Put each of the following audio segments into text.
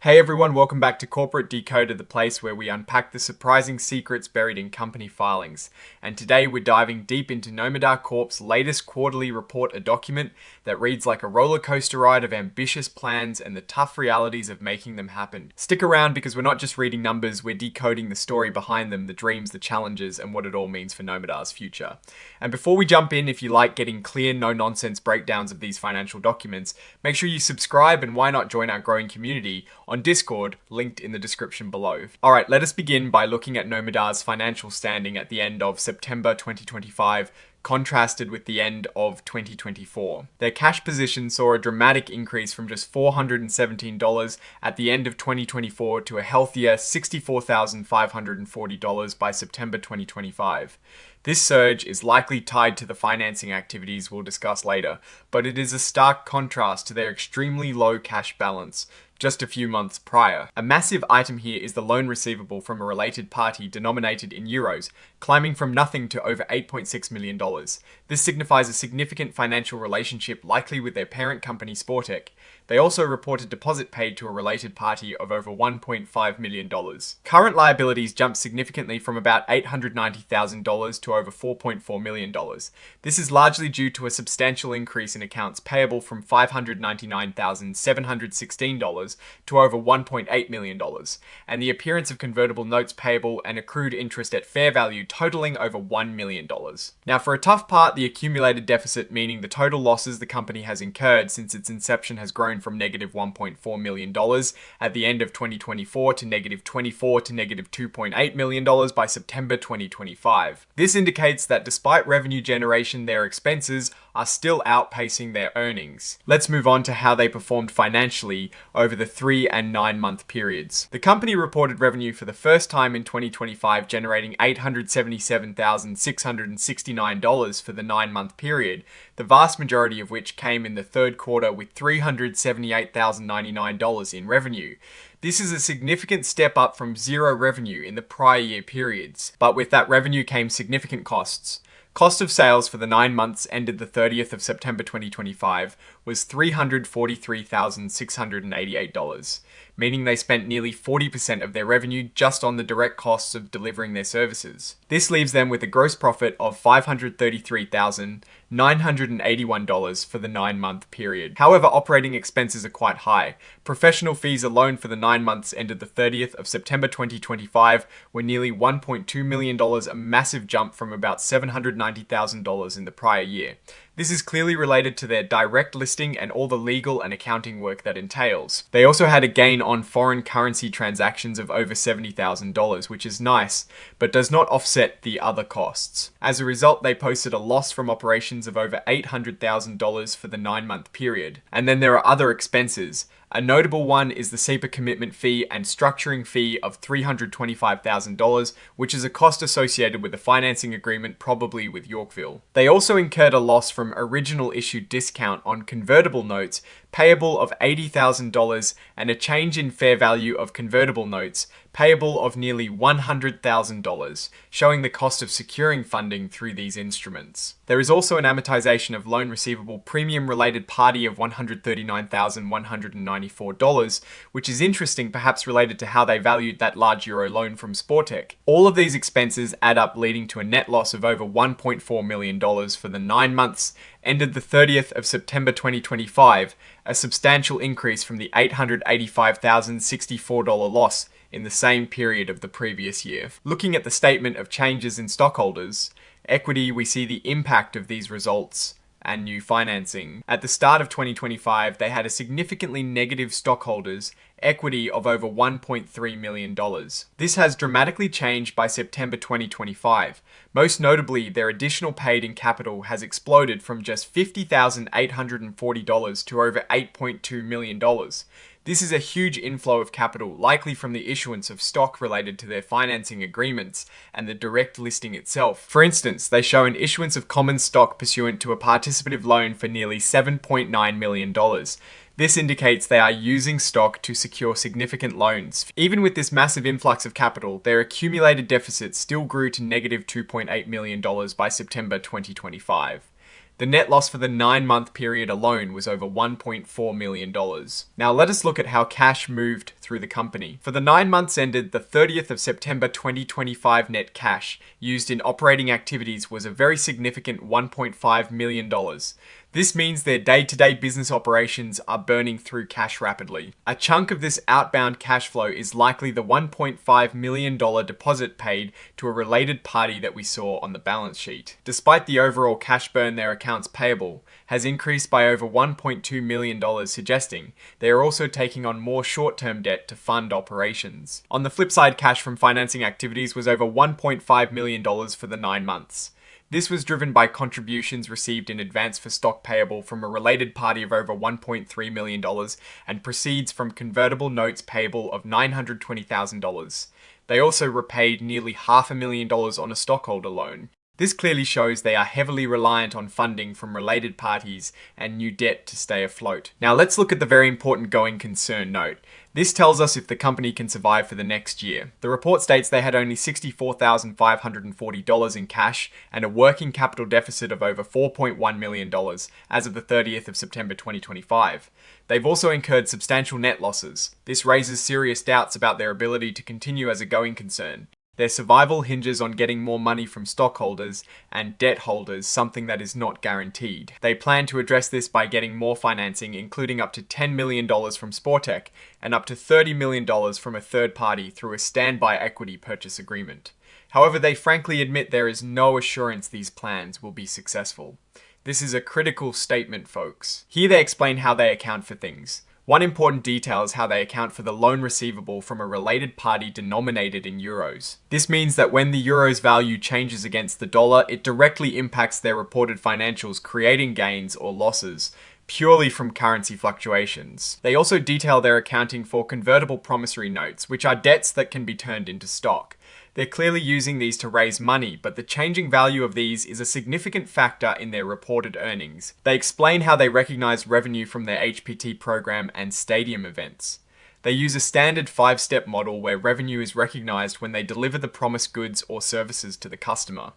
Hey everyone, welcome back to Corporate Decoded, the place where we unpack the surprising secrets buried in company filings. And today we're diving deep into Nomadar Corp's latest quarterly report, a document that reads like a roller coaster ride of ambitious plans and the tough realities of making them happen. Stick around because we're not just reading numbers, we're decoding the story behind them, the dreams, the challenges, and what it all means for Nomadar's future. And before we jump in, if you like getting clear, no-nonsense breakdowns of these financial documents, make sure you subscribe and why not join our growing community on Discord, linked in the description below. Alright, let us begin by looking at Nomadar's financial standing at the end of September 2025, contrasted with the end of 2024. Their cash position saw a dramatic increase from just $417 at the end of 2024 to a healthier $64,540 by September 2025. This surge is likely tied to the financing activities we'll discuss later, but it is a stark contrast to their extremely low cash balance just a few months prior. A massive item here is the loan receivable from a related party denominated in euros, climbing from nothing to over $8.6 million. This signifies a significant financial relationship, likely with their parent company Sportec. They also report a deposit paid to a related party of over $1.5 million. Current liabilities jumped significantly from about $890,000 to over $4.4 million. This is largely due to a substantial increase in accounts payable from $599,716 to over $1.8 million, and the appearance of convertible notes payable and accrued interest at fair value totaling over $1 million. Now for a tough part, the accumulated deficit, meaning the total losses the company has incurred since its inception, has grown from negative $1.4 million at the end of 2024 to negative $24 to negative $2.8 million by September 2025. This indicates that despite revenue generation, their expenses are still outpacing their earnings. Let's move on to how they performed financially over the 3 and 9 month periods. The company reported revenue for the first time in 2025, generating $877,669 for the 9 month period, the vast majority of which came in the third quarter with $378,099 in revenue. This is a significant step up from zero revenue in the prior year periods, but with that revenue came significant costs. Cost of sales for the 9 months ended the 30th of September 2025 was $343,688, meaning they spent nearly 40% of their revenue just on the direct costs of delivering their services. This leaves them with a gross profit of $533,981 for the 9 month period. However, operating expenses are quite high. Professional fees alone for the 9 months ended the 30th of September 2025 were nearly $1.2 million, a massive jump from about $790,000 in the prior year. This is clearly related to their direct listing and all the legal and accounting work that entails. They also had a gain on foreign currency transactions of over $70,000, which is nice, but does not offset the other costs. As a result, they posted a loss from operations of over $800,000 for the 9 month period. And then there are other expenses. A notable one is the SEPA commitment fee and structuring fee of $325,000, which is a cost associated with a financing agreement, probably with Yorkville. They also incurred a loss from original issue discount on convertible notes payable of $80,000 and a change in fair value of convertible notes payable of nearly $100,000, showing the cost of securing funding through these instruments. There is also an amortization of loan receivable premium related party of $139,194, which is interesting, perhaps related to how they valued that large euro loan from Sportec. All of these expenses add up, leading to a net loss of over $1.4 million for the 9 months ended the 30th of September 2025, a substantial increase from the $885,064 loss in the same period of the previous year. Looking at the statement of changes in stockholders' equity, we see the impact of these results and new financing. At the start of 2025, they had a significantly negative stockholders' equity of over $1.3 million. This has dramatically changed by September 2025. Most notably, their additional paid-in capital has exploded from just $50,840 to over $8.2 million. This is a huge inflow of capital, likely from the issuance of stock related to their financing agreements and the direct listing itself. For instance, they show an issuance of common stock pursuant to a participative loan for nearly $7.9 million. This indicates they are using stock to secure significant loans. Even with this massive influx of capital, their accumulated deficit still grew to negative $2.8 million by September 2025. The net loss for the 9-month period alone was over $1.4 million. Now let us look at how cash moved through the company. For the 9 months ended the 30th of September 2025, net cash used in operating activities was a very significant $1.5 million. This means their day-to-day business operations are burning through cash rapidly. A chunk of this outbound cash flow is likely the $1.5 million deposit paid to a related party that we saw on the balance sheet. Despite the overall cash burn, their accounts payable has increased by over $1.2 million, suggesting they are also taking on more short-term debt to fund operations. On the flip side, cash from financing activities was over $1.5 million for the 9 months. This was driven by contributions received in advance for stock payable from a related party of over $1.3 million and proceeds from convertible notes payable of $920,000. They also repaid nearly $500,000 on a stockholder loan. This clearly shows they are heavily reliant on funding from related parties and new debt to stay afloat. Now let's look at the very important going concern note. This tells us if the company can survive for the next year. The report states they had only $64,540 in cash and a working capital deficit of over $4.1 million as of the 30th of September 2025. They've also incurred substantial net losses. This raises serious doubts about their ability to continue as a going concern. Their survival hinges on getting more money from stockholders and debt holders, something that is not guaranteed. They plan to address this by getting more financing, including up to $10 million from Sportech and up to $30 million from a third party through a standby equity purchase agreement. However, they frankly admit there is no assurance these plans will be successful. This is a critical statement, folks. Here they explain how they account for things. One important detail is how they account for the loan receivable from a related party denominated in euros. This means that when the euro's value changes against the dollar, it directly impacts their reported financials, creating gains or losses purely from currency fluctuations. They also detail their accounting for convertible promissory notes, which are debts that can be turned into stock. They're clearly using these to raise money, but the changing value of these is a significant factor in their reported earnings. They explain how they recognize revenue from their HPT program and stadium events. They use a standard 5-step model where revenue is recognized when they deliver the promised goods or services to the customer.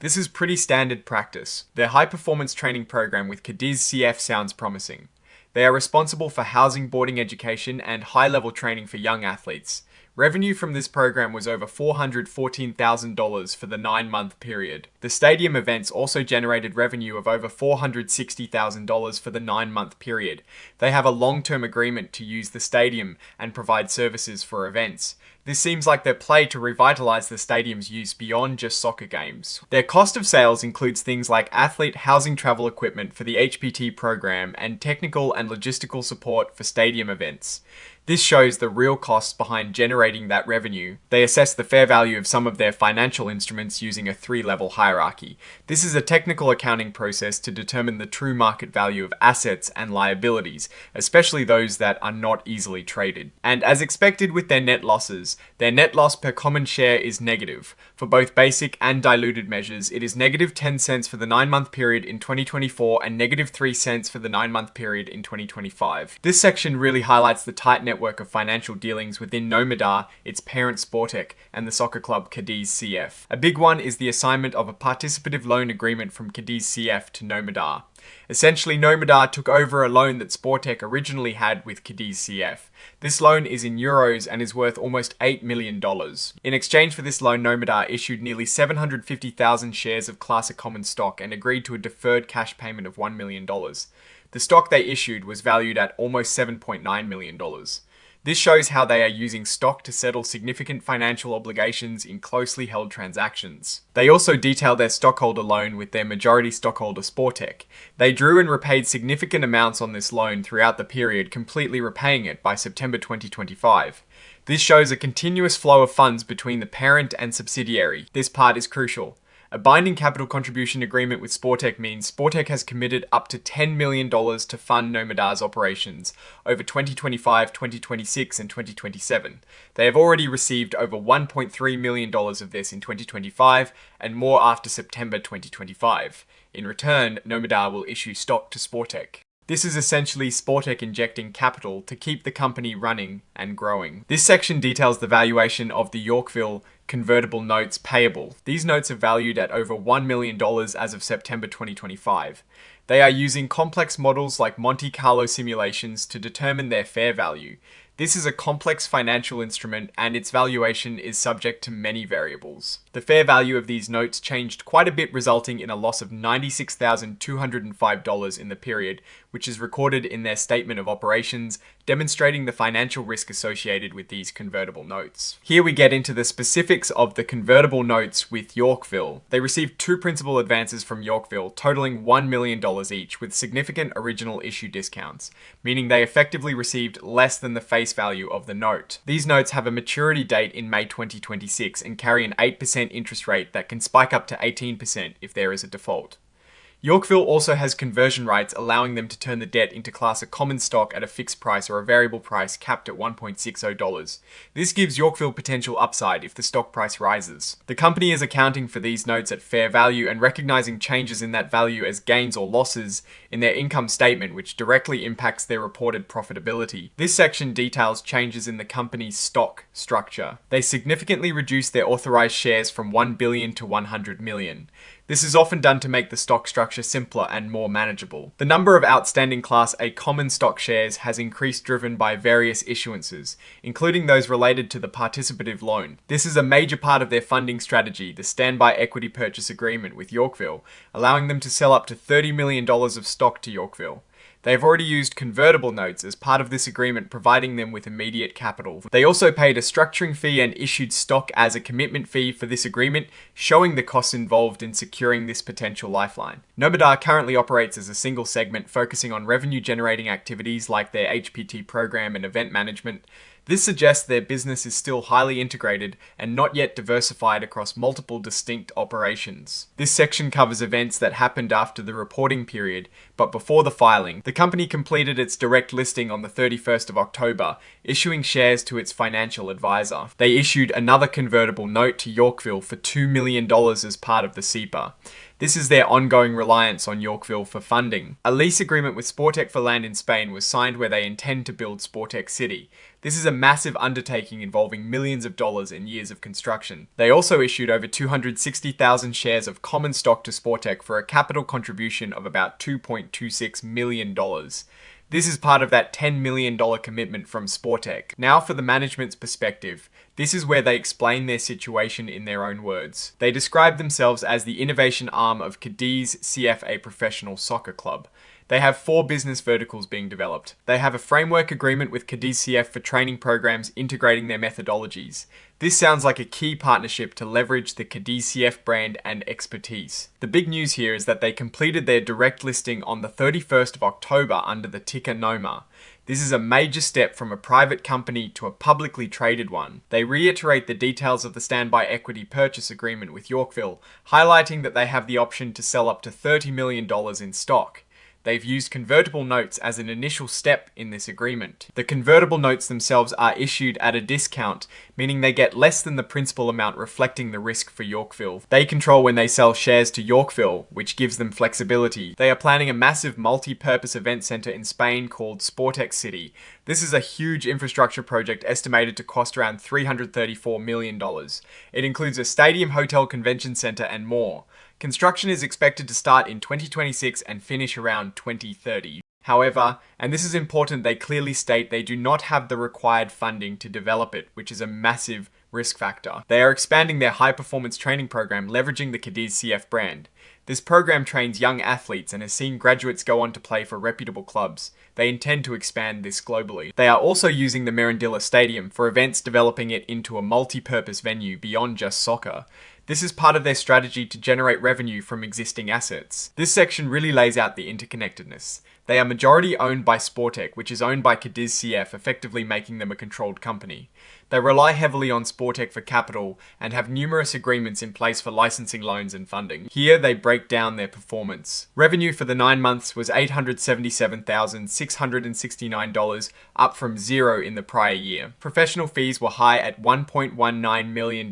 This is pretty standard practice. Their high-performance training program with Cadiz CF sounds promising. They are responsible for housing, boarding, education, and high-level training for young athletes. Revenue from this program was over $414,000 for the 9-month period. The stadium events also generated revenue of over $460,000 for the 9-month period. They have a long-term agreement to use the stadium and provide services for events. This seems like their play to revitalize the stadium's use beyond just soccer games. Their cost of sales includes things like athlete housing, travel equipment for the HPT program, and technical and logistical support for stadium events. This shows the real costs behind generating that revenue. They assess the fair value of some of their financial instruments using a 3-level hierarchy. This is a technical accounting process to determine the true market value of assets and liabilities, especially those that are not easily traded. And as expected with their net losses, their net loss per common share is negative. For both basic and diluted measures, it is negative 10 cents for the 9-month period in 2024 and negative 3 cents for the 9-month period in 2025. This section really highlights the tight network of financial dealings within Nomadar, its parent Sportech, and the soccer club Cadiz CF. A big one is the assignment of a participative loan agreement from Cadiz CF to Nomadar. Essentially, Nomadar took over a loan that Sportech originally had with Cadiz CF. This loan is in euros and is worth almost $8 million. In exchange for this loan, Nomadar issued nearly 750,000 shares of Classic common stock and agreed to a deferred cash payment of $1 million. The stock they issued was valued at almost $7.9 million. This shows how they are using stock to settle significant financial obligations in closely held transactions. They also detail their stockholder loan with their majority stockholder Sportech. They drew and repaid significant amounts on this loan throughout the period, completely repaying it by September 2025. This shows a continuous flow of funds between the parent and subsidiary. This part is crucial. A binding capital contribution agreement with Sportech means Sportech has committed up to $10 million to fund Nomadar's operations over 2025, 2026, and 2027. They have already received over $1.3 million of this in 2025 and more after September 2025. In return, Nomadar will issue stock to Sportech. This is essentially Sportech injecting capital to keep the company running and growing. This section details the valuation of the Yorkville convertible notes payable. These notes are valued at over $1 million as of September 2025. They are using complex models like Monte Carlo simulations to determine their fair value. This is a complex financial instrument and its valuation is subject to many variables. The fair value of these notes changed quite a bit, resulting in a loss of $96,205 in the period, which is recorded in their statement of operations, demonstrating the financial risk associated with these convertible notes. Here we get into the specifics of the convertible notes with Yorkville. They received two principal advances from Yorkville, totaling $1 million each, with significant original issue discounts, meaning they effectively received less than the face value of the note. These notes have a maturity date in May 2026 and carry an 8% interest rate that can spike up to 18% if there is a default. Yorkville also has conversion rights, allowing them to turn the debt into class of common stock at a fixed price or a variable price capped at $1.60. This gives Yorkville potential upside if the stock price rises. The company is accounting for these notes at fair value and recognizing changes in that value as gains or losses in their income statement, which directly impacts their reported profitability. This section details changes in the company's stock structure. They significantly reduced their authorized shares from 1 billion to 100 million. This is often done to make the stock structure simpler and more manageable. The number of outstanding Class A common stock shares has increased, driven by various issuances, including those related to the participative loan. This is a major part of their funding strategy, the standby equity purchase agreement with Yorkville, allowing them to sell up to $30 million of stock to Yorkville. They have already used convertible notes as part of this agreement, providing them with immediate capital. They also paid a structuring fee and issued stock as a commitment fee for this agreement, showing the costs involved in securing this potential lifeline. Nomadar currently operates as a single segment, focusing on revenue-generating activities like their HPT program and event management. This suggests their business is still highly integrated and not yet diversified across multiple distinct operations. This section covers events that happened after the reporting period, but before the filing. The company completed its direct listing on the 31st of October, issuing shares to its financial advisor. They issued another convertible note to Yorkville for $2 million as part of the SEPA. This is their ongoing reliance on Yorkville for funding. A lease agreement with Sportec for land in Spain was signed, where they intend to build Sportec City. This is a massive undertaking involving millions of dollars and years of construction. They also issued over 260,000 shares of common stock to Sportec for a capital contribution of about $2.26 million. This is part of that $10 million commitment from Sportec. Now for the management's perspective. This is where they explain their situation in their own words. They describe themselves as the innovation arm of Cadiz CF, professional soccer club. They have 4 business verticals being developed. They have a framework agreement with Cadiz CF for training programs integrating their methodologies. This sounds like a key partnership to leverage the Cadiz CF brand and expertise. The big news here is that they completed their direct listing on the 31st of October under the ticker NOMA. This is a major step from a private company to a publicly traded one. They reiterate the details of the standby equity purchase agreement with Yorkville, highlighting that they have the option to sell up to $30 million in stock. They've used convertible notes as an initial step in this agreement. The convertible notes themselves are issued at a discount, meaning they get less than the principal amount, reflecting the risk for Yorkville. They control when they sell shares to Yorkville, which gives them flexibility. They are planning a massive multi-purpose event center in Spain called Sportec City. This is a huge infrastructure project estimated to cost around $334 million. It includes a stadium, hotel, convention center, and more. Construction is expected to start in 2026 and finish around 2030. However, and this is important, they clearly state they do not have the required funding to develop it, which is a massive risk factor. They are expanding their high-performance training program, leveraging the Cadiz CF brand. This program trains young athletes and has seen graduates go on to play for reputable clubs. They intend to expand this globally. They are also using the Mirandilla Stadium for events, developing it into a multi-purpose venue beyond just soccer. This is part of their strategy to generate revenue from existing assets. This section really lays out the interconnectedness. They are majority owned by Sportec, which is owned by Cadiz CF, effectively making them a controlled company. They rely heavily on Sportec for capital and have numerous agreements in place for licensing loans and funding. Here they break down their performance. Revenue for the 9 months was $877,669, up from $0 in the prior year. Professional fees were high at $1.19 million,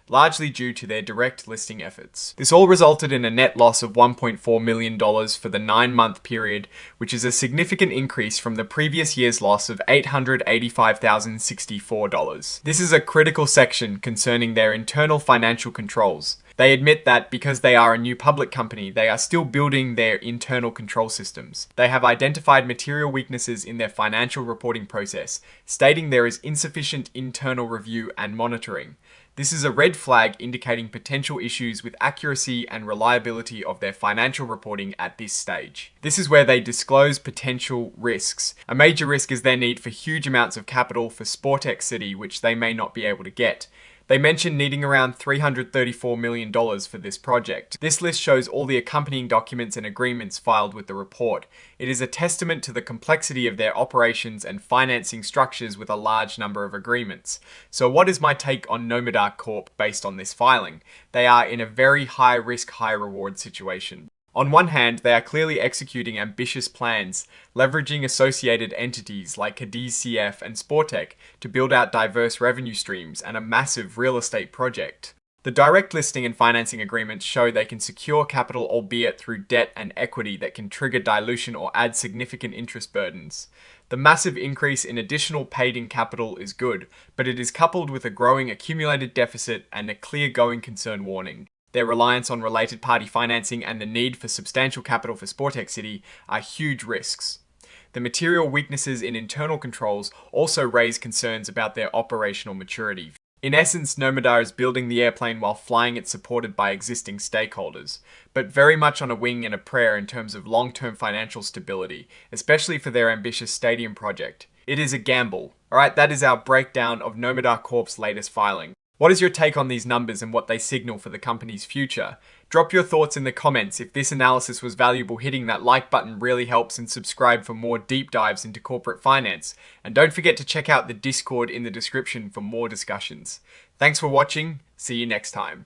largely due to their direct listing efforts. This all resulted in a net loss of $1.4 million for the 9-month period, which is a significant increase from the previous year's loss of $885,064. This is a critical section concerning their internal financial controls. They admit that because they are a new public company, they are still building their internal control systems. They have identified material weaknesses in their financial reporting process, stating there is insufficient internal review and monitoring. This is a red flag indicating potential issues with accuracy and reliability of their financial reporting at this stage. This is where they disclose potential risks. A major risk is their need for huge amounts of capital for Sportex City, which they may not be able to get. They mentioned needing around $334 million for this project. This list shows all the accompanying documents and agreements filed with the report. It is a testament to the complexity of their operations and financing structures with a large number of agreements. So what is my take on Nomadar Corp based on this filing? They are in a very high risk, high reward situation. On one hand, they are clearly executing ambitious plans, leveraging associated entities like Cadiz CF and Sportec to build out diverse revenue streams and a massive real estate project. The direct listing and financing agreements show they can secure capital, albeit through debt and equity that can trigger dilution or add significant interest burdens. The massive increase in additional paid-in capital is good, but it is coupled with a growing accumulated deficit and a clear going concern warning. Their reliance on related party financing and the need for substantial capital for Sportex City are huge risks. The material weaknesses in internal controls also raise concerns about their operational maturity. In essence, Nomadar is building the airplane while flying it supported by existing stakeholders, but very much on a wing and a prayer in terms of long-term financial stability, especially for their ambitious stadium project. It is a gamble. Alright, that is our breakdown of Nomadar Corp's latest filing. What is your take on these numbers and what they signal for the company's future? Drop your thoughts in the comments. If this analysis was valuable, hitting that like button really helps, and subscribe for more deep dives into corporate finance. And don't forget to check out the Discord in the description for more discussions. Thanks for watching. See you next time.